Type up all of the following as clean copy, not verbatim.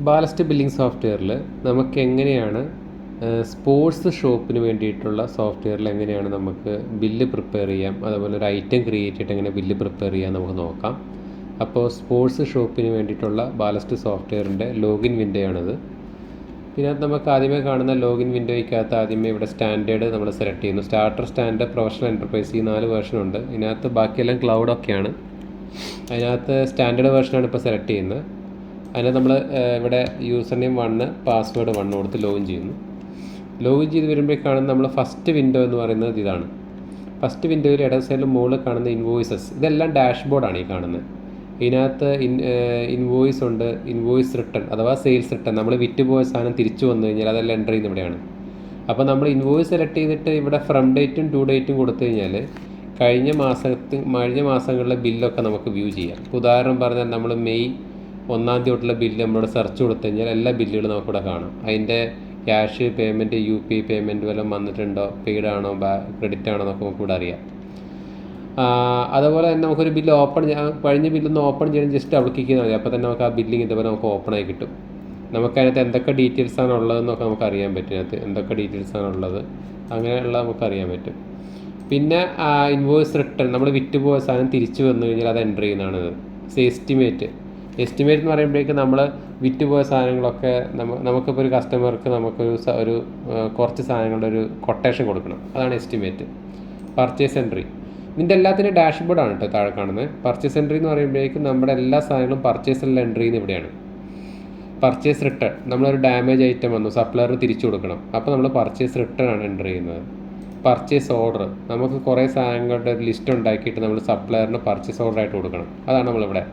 Ballast billing സോഫ്റ്റ്വെയറിൽ നമുക്ക് എങ്ങനെയാണ് സ്പോർട്സ് ഷോപ്പിന് വേണ്ടിയിട്ടുള്ള സോഫ്റ്റ്വെയറിൽ എങ്ങനെയാണ് നമുക്ക് ബില്ല് പ്രിപ്പയർ ചെയ്യാം, അതുപോലെ ഒരു ഐറ്റം ക്രിയേറ്റ് ചെയ്തിട്ട് എങ്ങനെ ബില്ല് പ്രിപ്പയർ ചെയ്യാം നമുക്ക് നോക്കാം. അപ്പോൾ സ്പോർട്സ് ഷോപ്പിന് വേണ്ടിയിട്ടുള്ള ബാലസ്റ്റ് സോഫ്റ്റ്വെയറിൻ്റെ ലോഗിൻ വിൻഡോ ആണിത്. പിന്നെ നമുക്ക് ആദ്യമേ കാണുന്ന ലോഗിൻ വിൻഡോയ്ക്കകത്ത് ആദ്യമേ ഇവിടെ സ്റ്റാൻഡേർഡ് നമ്മൾ സെലക്ട് ചെയ്യുന്നു. സ്റ്റാർട്ടർ, സ്റ്റാൻഡേർഡ്, പ്രൊഫഷണൽ, എൻ്റർപ്രൈസ്, ഈ 4 വേർഷനുണ്ട്. ഇതിനകത്ത് ബാക്കിയെല്ലാം ക്ലൗഡൊക്കെയാണ്. അതിനകത്ത് സ്റ്റാൻഡേർഡ് വേർഷനാണ് ഇപ്പോൾ സെലക്ട് ചെയ്യുന്നത്. അതിന് നമ്മൾ ഇവിടെ യൂസർ നെയിം 1, പാസ്വേഡ് 1 കൊടുത്ത് ലോഗിൻ ചെയ്യുന്നു. ലോഗിൻ ചെയ്ത് വരുമ്പോഴേക്കാണ് നമ്മൾ ഫസ്റ്റ് വിൻഡോ എന്ന് പറയുന്നത് ഇതാണ്. ഫസ്റ്റ് വിൻഡോയിൽ ഇടത് സൈഡിൽ മുകളിൽ കാണുന്ന ഇൻവോയ്സസ്, ഇതെല്ലാം ഡാഷ്ബോർഡാണ് ഈ കാണുന്നത്. ഇതിനകത്ത് ഇൻവോയ്സ് ഉണ്ട്, ഇൻവോയ്സ് റിട്ടേൺ അഥവാ സെയിൽസ് റിട്ടേൺ. നമ്മൾ വിറ്റുപോയ സാധനം തിരിച്ചു വന്നു കഴിഞ്ഞാൽ അതെല്ലാം എൻ്റർ ചെയ്യുന്നത് ഇവിടെയാണ്. അപ്പോൾ നമ്മൾ ഇൻവോയ്സ് സെലക്ട് ചെയ്തിട്ട് ഇവിടെ ഫ്രം ഡേറ്റും ടു ഡേറ്റും കൊടുത്തു കഴിഞ്ഞാൽ കഴിഞ്ഞ മാസങ്ങളിലെ ബില്ലൊക്കെ നമുക്ക് വ്യൂ ചെയ്യാം. ഉദാഹരണം പറഞ്ഞാൽ നമ്മൾ മെയ് 1 തൊട്ടുള്ള ബില്ല് നമ്മളോട് സെർച്ച് കൊടുത്തു കഴിഞ്ഞാൽ എല്ലാ ബില്ലുകളും നമുക്കിവിടെ കാണാം. അതിൻ്റെ ക്യാഷ് പേയ്മെൻറ്റ്, UPI പേയ്മെൻറ്റ് വല്ലതും വന്നിട്ടുണ്ടോ, പെയ്ഡ് ആണോ, ക്രെഡിറ്റ് ആണോ എന്നൊക്കെ നമുക്കിവിടെ അറിയാം. അതുപോലെ തന്നെ നമുക്കൊരു ബില്ല് കഴിഞ്ഞ ബില്ലൊന്ന് ഓപ്പൺ ചെയ്യണം, ജസ്റ്റ് അവിടെ ക്ലിക്ക് ചെയ്താൽ മതി. അപ്പോൾ തന്നെ നമുക്ക് ആ ബില്ലിങ് ഇതുപോലെ നമുക്ക് ഓപ്പണായി കിട്ടും. നമുക്കതിനകത്ത് എന്തൊക്കെ ഡീറ്റെയിൽസാണ് ഉള്ളതെന്നൊക്കെ നമുക്ക് അറിയാൻ പറ്റും. അതിനകത്ത് എന്തൊക്കെ ഡീറ്റെയിൽസാണ് ഉള്ളത് അങ്ങനെയുള്ള നമുക്കറിയാൻ പറ്റും. പിന്നെ ഇൻവോയ്സ് റിട്ടേൺ, നമ്മൾ വിറ്റുപോയ സാധനം തിരിച്ചു വന്നു കഴിഞ്ഞാൽ അത് എൻ്റർ ചെയ്യുന്നതാണിത്. എസ്റ്റിമേറ്റ് എന്ന് പറയുമ്പോഴേക്കും നമ്മൾ വിറ്റുപോയ സാധനങ്ങളൊക്കെ നമുക്കിപ്പോൾ ഒരു കസ്റ്റമർക്ക് നമുക്കൊരു കുറച്ച് സാധനങ്ങളുടെ ഒരു കൊട്ടേഷൻ കൊടുക്കണം, അതാണ് എസ്റ്റിമേറ്റ്. പർച്ചേസ് എൻട്രി, ഇതിൻ്റെ എല്ലാത്തിൻ്റെ ഡാഷ്ബോർഡാണ് കേട്ടോ താഴെ കാണുന്നത്. പർച്ചേസ് എൻട്രി എന്ന് പറയുമ്പോഴേക്കും നമ്മുടെ എല്ലാ സാധനങ്ങളും പർച്ചേസിലുള്ള എൻട്രി ചെയ്യുന്ന ഇവിടെയാണ്. പർച്ചേസ് റിട്ടേൺ, നമ്മളൊരു ഡാമേജ് ഐറ്റം വന്നു, സപ്ലയറിന് തിരിച്ചു കൊടുക്കണം, അപ്പോൾ നമ്മൾ പർച്ചേസ് റിട്ടേൺ ആണ് എൻ്റർ ചെയ്യുന്നത്. പർച്ചേസ് ഓർഡർ, നമുക്ക് കുറേ സാധനങ്ങളുടെ ഒരു ലിസ്റ്റ് ഉണ്ടാക്കിയിട്ട് നമ്മൾ സപ്ലയറിന് പർച്ചേസ് ഓർഡറായിട്ട് കൊടുക്കണം, അതാണ് നമ്മളിവിടെ.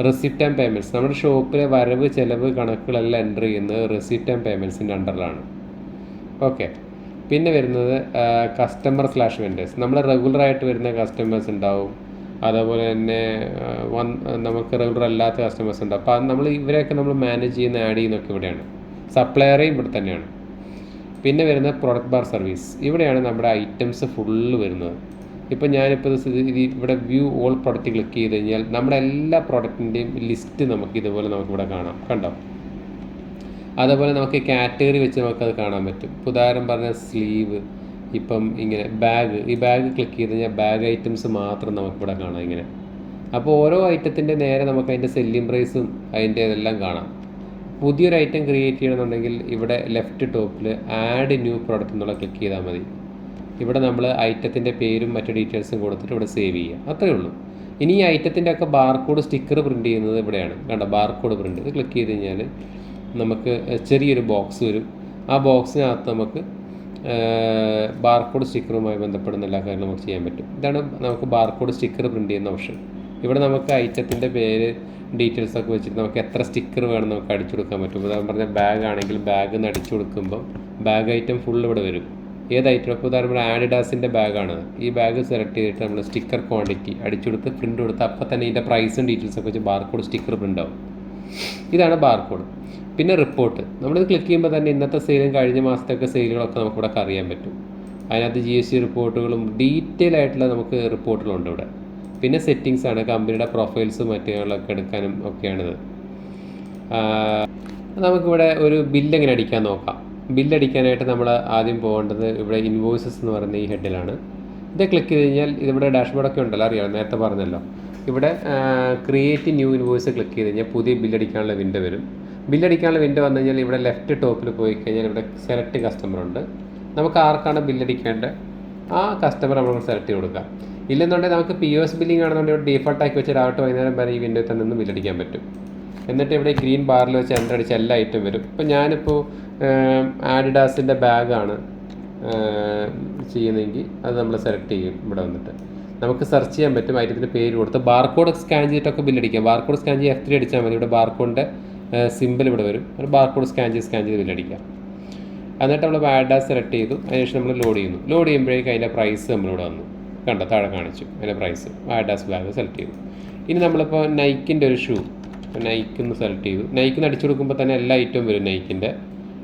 റെസിപ്റ്റ് ആൻഡ് പേയ്മെൻറ്റ്സ്, നമ്മുടെ ഷോപ്പിലെ വരവ് ചെലവ് കണക്കുകളെല്ലാം എൻ്റർ ചെയ്യുന്നത് റെസിപ്റ്റ് ആൻഡ് പേയ്മെൻറ്റ്സിൻ്റെ അണ്ടറിലാണ്. ഓക്കെ. പിന്നെ വരുന്നത് കസ്റ്റമർ/വെൻഡേഴ്സ്, നമ്മൾ റെഗുലറായിട്ട് വരുന്ന കസ്റ്റമേഴ്സ് ഉണ്ടാവും, അതേപോലെ തന്നെ നമുക്ക് റെഗുലർ അല്ലാത്ത കസ്റ്റമേഴ്സ് ഉണ്ടാവും. അപ്പോൾ നമ്മൾ ഇവരെയൊക്കെ നമ്മൾ മാനേജ് ചെയ്യുന്ന ആഡ് ചെയ്യുന്നൊക്കെ ഇവിടെയാണ്. സപ്ലയറേയും ഇവിടെ തന്നെയാണ്. പിന്നെ വരുന്നത് പ്രൊഡക്റ്റ് ബാർ സർവീസ്, ഇവിടെയാണ് നമ്മുടെ ഐറ്റംസ് ഫുള്ള് വരുന്നത്. ഇപ്പോൾ ഞാനിപ്പോൾ ഇവിടെ വ്യൂ ഓൾ പ്രൊഡക്റ്റ് ക്ലിക്ക് ചെയ്ത് കഴിഞ്ഞാൽ നമ്മുടെ എല്ലാ പ്രൊഡക്റ്റിൻ്റെയും ലിസ്റ്റ് നമുക്ക് ഇതുപോലെ നമുക്കിവിടെ കാണാം, കണ്ടോ. അതേപോലെ നമുക്ക് കാറ്റഗറി വെച്ച് നമുക്കത് കാണാൻ പറ്റും. ഉദാഹരണം പറഞ്ഞാൽ സ്ലീവ്, ഇപ്പം ഇങ്ങനെ ബാഗ്, ഈ ബാഗ് ക്ലിക്ക് ചെയ്ത് കഴിഞ്ഞാൽ ബാഗ് ഐറ്റംസ് മാത്രം നമുക്കിവിടെ കാണാം ഇങ്ങനെ. അപ്പോൾ ഓരോ ഐറ്റത്തിൻ്റെ നേരെ നമുക്ക് അതിൻ്റെ സെല്ലിംഗ് പ്രൈസും അതിൻ്റെ ഇതെല്ലാം കാണാം. പുതിയൊരു ഐറ്റം ക്രിയേറ്റ് ചെയ്യണമെന്നുണ്ടെങ്കിൽ ഇവിടെ ലെഫ്റ്റ് ടോപ്പിൽ ആഡ് ന്യൂ പ്രൊഡക്റ്റ് എന്നുള്ള ക്ലിക്ക് ചെയ്താൽ മതി. ഇവിടെ നമ്മൾ ഐറ്റത്തിൻ്റെ പേരും മറ്റു ഡീറ്റെയിൽസും കൊടുത്തിട്ട് ഇവിടെ സേവ് ചെയ്യുക, അത്രയേ ഉള്ളൂ. ഇനി ഈ ഐറ്റത്തിൻ്റെ ഒക്കെ ബാർകോഡ് സ്റ്റിക്കർ പ്രിൻറ്റ് ചെയ്യുന്നത് ഇവിടെയാണ്, കണ്ടോ. ബാർകോഡ് പ്രിൻറ്റ്, ഇത് ക്ലിക്ക് ചെയ്ത് കഴിഞ്ഞാൽ നമുക്ക് ചെറിയൊരു ബോക്സ് വരും. ആ ബോക്സിനകത്ത് നമുക്ക് ബാർകോഡ് സ്റ്റിക്കറുമായി ബന്ധപ്പെടുന്ന എല്ലാ കാര്യങ്ങളും നമുക്ക് ചെയ്യാൻ പറ്റും. ഇതാണ് നമുക്ക് ബാർകോഡ് സ്റ്റിക്കർ പ്രിൻറ്റ് ചെയ്യുന്ന ഓപ്ഷൻ. ഇവിടെ നമുക്ക് ഐറ്റത്തിൻ്റെ പേര്, ഡീറ്റെയിൽസൊക്കെ വെച്ചിട്ട് നമുക്ക് എത്ര സ്റ്റിക്കർ വേണം നമുക്ക് അടിച്ചു കൊടുക്കാൻ പറ്റും. ഉദാഹരണം പറഞ്ഞാൽ ബാഗ് ആണെങ്കിൽ ബാഗ് നിന്ന് അടിച്ചു കൊടുക്കുമ്പോൾ ബാഗ് ഐറ്റം ഫുൾ ഇവിടെ വരും. ഏത് ഐറ്റം, ഇപ്പോൾ ഉദാഹരണം ആഡിഡാസിൻ്റെ ബാഗാണ്, ഈ ബാഗ് സെലക്ട് ചെയ്തിട്ട് നമ്മൾ സ്റ്റിക്കർ ക്വാണ്ടിറ്റി അടിച്ചു കൊടുത്ത് പ്രിൻ്റ് കൊടുത്ത് അപ്പോൾ തന്നെ ഇതിൻ്റെ പ്രൈസും ഡീറ്റെയിൽസൊക്കെ വെച്ച് ബാർകോഡ് സ്റ്റിക്കർ പ്രിൻ്റ് ആവും. ഇതാണ് ബാർകോഡ്. പിന്നെ റിപ്പോർട്ട്, നമ്മളിത് ക്ലിക്ക് ചെയ്യുമ്പോൾ തന്നെ ഇന്നത്തെ സെയിലും കഴിഞ്ഞ മാസത്തെയൊക്കെ സെയിലുകളൊക്കെ നമുക്കിവിടെ അറിയാൻ പറ്റും. അതിനകത്ത് GST റിപ്പോർട്ടുകളും ഡീറ്റെയിൽ ആയിട്ടുള്ള നമുക്ക് റിപ്പോർട്ടുകളുണ്ട് ഇവിടെ. പിന്നെ സെറ്റിങ്സ് ആണ്, കമ്പനിയുടെ പ്രൊഫൈൽസും മറ്റുകളൊക്കെ എടുക്കാനും ഒക്കെയാണിത്. നമുക്കിവിടെ ഒരു ബില്ല് എങ്ങനെ അടിക്കാൻ നോക്കാം. ബില്ലടിക്കാനായിട്ട് നമ്മൾ ആദ്യം പോകേണ്ടത് ഇവിടെ ഇൻവോയ്സസ് എന്ന് പറയുന്ന ഈ ഹെഡിലാണ്. ഇത് ക്ലിക്ക് ചെയ്ത് കഴിഞ്ഞാൽ ഇതിവിടെ ഡാഷ്ബോർഡൊക്കെ ഉണ്ടല്ലോ, അറിയാം, നേരത്തെ പറഞ്ഞല്ലോ. ഇവിടെ ക്രിയേറ്റ് ന്യൂ ഇൻവോയ്സ് ക്ലിക്ക് ചെയ്ത് കഴിഞ്ഞാൽ പുതിയ ബില്ലടിക്കാനുള്ള വിൻഡോ വരും. ബില്ലടിക്കാനുള്ള വിൻഡോ വന്നു കഴിഞ്ഞാൽ ഇവിടെ ലെഫ്റ്റ് ടോപ്പിൽ പോയി കഴിഞ്ഞാൽ ഇവിടെ സെലക്ട് കസ്റ്റമർ ഉണ്ട്. നമുക്ക് ആർക്കാണ് ബില്ലടിക്കേണ്ടത് ആ കസ്റ്റമർ നമ്മൾ സെലക്ട് ചെയ്ത് കൊടുക്കാം. ഇല്ലെന്നുണ്ടെങ്കിൽ നമുക്ക് POS ബില്ലിംഗ് ആണെന്നുണ്ടെങ്കിൽ ഇവിടെ ഡീഫോൾട്ടാക്കി വെച്ച് രാവിലെ വൈകുന്നേരം വരെ ഈ വിൻഡോയിൽ തന്നെ നിന്ന് ബില്ലടിക്കാൻ പറ്റും. എന്നിട്ട് ഇവിടെ ഗ്രീൻ ബാറിൽ വെച്ച് എൻ്റർ അടിച്ച് എല്ലാ ഐറ്റം വരും. ഇപ്പോൾ ഞാനിപ്പോൾ ആഡിഡാസിൻ്റെ ബാഗാണ് ചെയ്യുന്നതെങ്കിൽ അത് നമ്മൾ സെലക്ട് ചെയ്യും. ഇവിടെ വന്നിട്ട് നമുക്ക് സെർച്ച് ചെയ്യാൻ പറ്റും, ഐറ്റത്തിൻ്റെ പേര് കൊടുത്ത് ബാർകോഡ് സ്കാൻ ചെയ്തിട്ടൊക്കെ ബില്ലടിക്കാം. ബാർകോഡ് സ്കാൻ ചെയ്ത് F3 അടിച്ചാൽ മതി. ഇവിടെ ബാർകോഡിൻ്റെ സിമ്പിൾ ഇവിടെ വരും. ഒരു ബാർകോഡ് സ്കാൻ ചെയ്ത് ബില്ലടിക്കാം. എന്നിട്ട് നമ്മൾ ആഡിഡാസ് സെലക്ട് ചെയ്തു, അതിനുശേഷം നമ്മൾ ലോഡ് ചെയ്യുന്നു. ലോഡ് ചെയ്യുമ്പോഴേക്കും അതിൻ്റെ പ്രൈസ് നമ്മളിവിടെ വന്നു, കണ്ടോ, താഴെ കാണിച്ചു അതിൻ്റെ പ്രൈസ്. ആഡിഡാസ് ബാഗ് സെലക്ട് ചെയ്തു. ഇനി നമ്മളിപ്പോൾ നൈക്കിൻ്റെ ഒരു ഷൂ, നൈക്കിന്ന് സെലക്ട് ചെയ്തു. നൈക്കിന്ന് അടിച്ചു കൊടുക്കുമ്പോൾ തന്നെ എല്ലാ ഐറ്റവും വരും നൈക്കിൻ്റെ.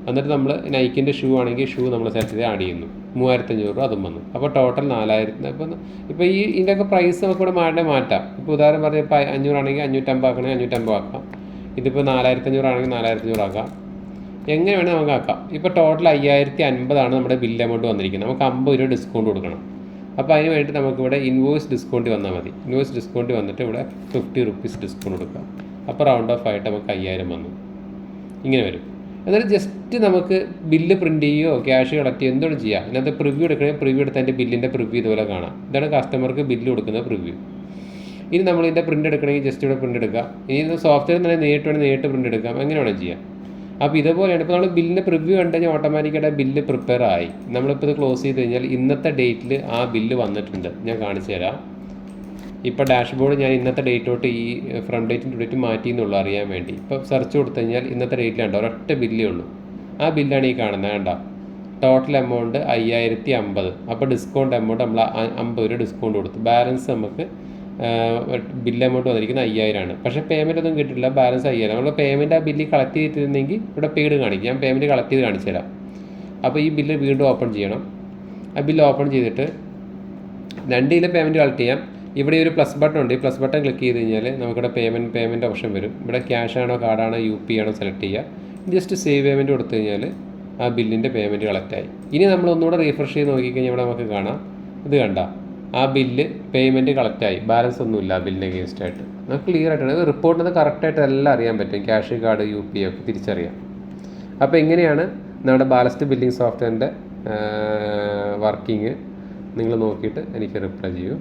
എന്നിട്ട് നമ്മൾ നൈക്കിൻ്റെ ഷൂ ആണെങ്കിൽ ഷൂ നമ്മൾ സെലക്ട് ചെയ്ത് ആഡ് ചെയ്യുന്നു. 3500 രൂപ അതും വന്നു. അപ്പോൾ ടോട്ടൽ 4000. ഇപ്പോൾ ഇതിൻ്റെയൊക്കെ പ്രൈസ് നമുക്കിവിടെ മാറ്റാം. ഇപ്പോൾ ഉദാഹരണം പറഞ്ഞാൽ ഇപ്പോൾ 500 ആണെങ്കിൽ 550 ആക്കണമെങ്കിൽ 550 ആക്കാം. ഇതിപ്പോൾ 4500 ആണെങ്കിൽ 4500 ആക്കാം. എങ്ങനെ വേണമെങ്കിൽ നമുക്ക് ആക്കാം. ഇപ്പോൾ ടോട്ടൽ 5050 നമ്മുടെ ബില്ല് എമൗണ്ട് വന്നിരിക്കുന്നത്. നമുക്ക് 50 രൂപ ഡിസ്കൗണ്ട് കൊടുക്കണം. അപ്പോൾ അതിന് വേണ്ടിയിട്ട് നമുക്കിവിടെ ഇൻവോയ്സ് ഡിസ്കൗണ്ട് വന്നാൽ മതി. ഇൻവോയ്സ് ഡിസ്കൗണ്ട് വന്നിട്ട് ഇവിടെ 50 റുപ്പീസ് ഡിസ്കൗണ്ട് കൊടുക്കാം. അപ്പോൾ റൗണ്ട് ഓഫ് ആയിട്ട് നമുക്ക് 5000 വന്നു. ഇങ്ങനെ വരും. എന്നിട്ട് ജസ്റ്റ് നമുക്ക് ബില്ല് പ്രിൻറ്റ് ചെയ്യുകയോ ക്യാഷ് കളക്ട് ചെയ്യുകയോ എന്തുകൊണ്ട് ചെയ്യാം. ഇതിനകത്ത് പ്രിവ്യൂ എടുക്കണമെങ്കിൽ പ്രിവ്യൂ എടുത്ത് അതിൻ്റെ ബില്ലിൻ്റെ പ്രിവ്യൂ ഇതുപോലെ കാണാം. ഇതാണ് കസ്റ്റമർക്ക് ബില്ല് കൊടുക്കുന്ന പ്രിവ്യൂ. ഇനി നമ്മൾ ഇതിൻ്റെ പ്രിൻ്റ് എടുക്കണമെങ്കിൽ ജസ്റ്റ് ഇവിടെ പ്രിൻ്റ് എടുക്കാം. ഇനി സോഫ്റ്റ്വെയർ തന്നെ നേരിട്ട് പ്രിൻ്റ് എടുക്കാം. എങ്ങനെ വേണം ചെയ്യാം. അപ്പോൾ ഇതുപോലെയാണ്. ഇപ്പോൾ നമ്മൾ ബില്ലിൻ്റെ പ്രിവ്യൂ കണ്ടു കഴിഞ്ഞാൽ ഓട്ടോമാറ്റിക്കായിട്ട് ബില്ല് പ്രിപ്പയർ ആയി. നമ്മളിപ്പോൾ ഇത് ക്ലോസ് ചെയ്ത് കഴിഞ്ഞാൽ ഇന്നത്തെ ഡേറ്റിൽ ആ ബില്ല് വന്നിട്ടുണ്ട്. ഞാൻ കാണിച്ചു തരാം. ഇപ്പോൾ ഡാഷ്ബോർഡ് ഞാൻ ഇന്നത്തെ ഡേറ്റ് തൊട്ട് ഈ ഫ്രം ഡേറ്റും ടു ഡേറ്റും മാറ്റി എന്നുള്ളൂ അറിയാൻ വേണ്ടി. ഇപ്പോൾ സെർച്ച് കൊടുത്തു കഴിഞ്ഞാൽ ഇന്നത്തെ ഡേറ്റിലുണ്ടോ ഒരൊറ്റ ബില്ലേ ഉള്ളൂ. ആ ബില്ലാണ് ഈ കാണുന്നത്. വേണ്ട ടോട്ടൽ എമൗണ്ട് 5050. അപ്പോൾ ഡിസ്കൗണ്ട് എമൗണ്ട് നമ്മൾ 50 രൂപ ഡിസ്കൗണ്ട് കൊടുത്തു. ബാലൻസ് നമുക്ക് ബില്ല് എമൗണ്ട് വന്നിരിക്കുന്നത് 5000 ആണ്. പക്ഷേ പേയ്മെൻ്റ് ഒന്നും കിട്ടില്ല. ബാലൻസ് 5000. നമ്മൾ പേയ്മെൻറ്റ് ആ ബില്ല് കളക്ട് ചെയ്തിരുന്നെങ്കിൽ ഇവിടെ പെയ്ഡ് കാണിക്കും. ഞാൻ പേയ്മെൻറ്റ് കളക്ട് ചെയ്ത് കാണിച്ചു തരാം. അപ്പോൾ ഈ ബില്ല് വീണ്ടും ഓപ്പൺ ചെയ്യണം. ആ ബില്ല് ഓപ്പൺ ചെയ്തിട്ട് 2 കിലോ പേയ്മെൻറ്റ് കളക്ട് ചെയ്യാം. ഇവിടെ ഒരു പ്ലസ് ബട്ടൺ ഉണ്ട്. ഈ പ്ലസ് ബട്ടൺ ക്ലിക്ക് ചെയ്ത് കഴിഞ്ഞാൽ നമുക്കിവിടെ പേയ്മെൻറ്റ് ഓപ്ഷൻ വരും. ഇവിടെ ക്യാഷ് ആണോ കാർഡാണോ UP ആണോ സെലക്ട് ചെയ്യുക. ജസ്റ്റ് സേവ് പേയ്മെൻറ്റ് കൊടുത്തു കഴിഞ്ഞാൽ ആ ബില്ലിൻ്റെ പേയ്മെൻറ്റ് കളക്റ്റായി. ഇനി നമ്മൾ ഒന്നുകൂടെ റീഫ്രഷ് ചെയ്ത് നോക്കിക്കഴിഞ്ഞാൽ ഇവിടെ നമുക്ക് കാണാം. ഇത് കണ്ട ആ ബില്ല് പേയ്മെൻറ്റ് കളക്റ്റായി. ബാലൻസ് ഒന്നുമില്ല ആ ബില്ലിന് അഗേൻസ്റ്റ് ആയിട്ട്. നമുക്ക് ക്ലിയർ ആയിട്ടാണ് റിപ്പോർട്ടിൽ കറക്റ്റായിട്ട് എല്ലാം അറിയാൻ പറ്റും. ക്യാഷ് കാർഡ് UP ഒക്കെ തിരിച്ചറിയാം. അപ്പോൾ എങ്ങനെയാണ് നമ്മുടെ ബാലസ്റ്റ് ബില്ലിംഗ് സോഫ്റ്റ്വെയറിൻ്റെ വർക്കിംഗ് നിങ്ങൾ നോക്കിയിട്ട് എനിക്ക് റിപ്ലൈ ചെയ്യൂ.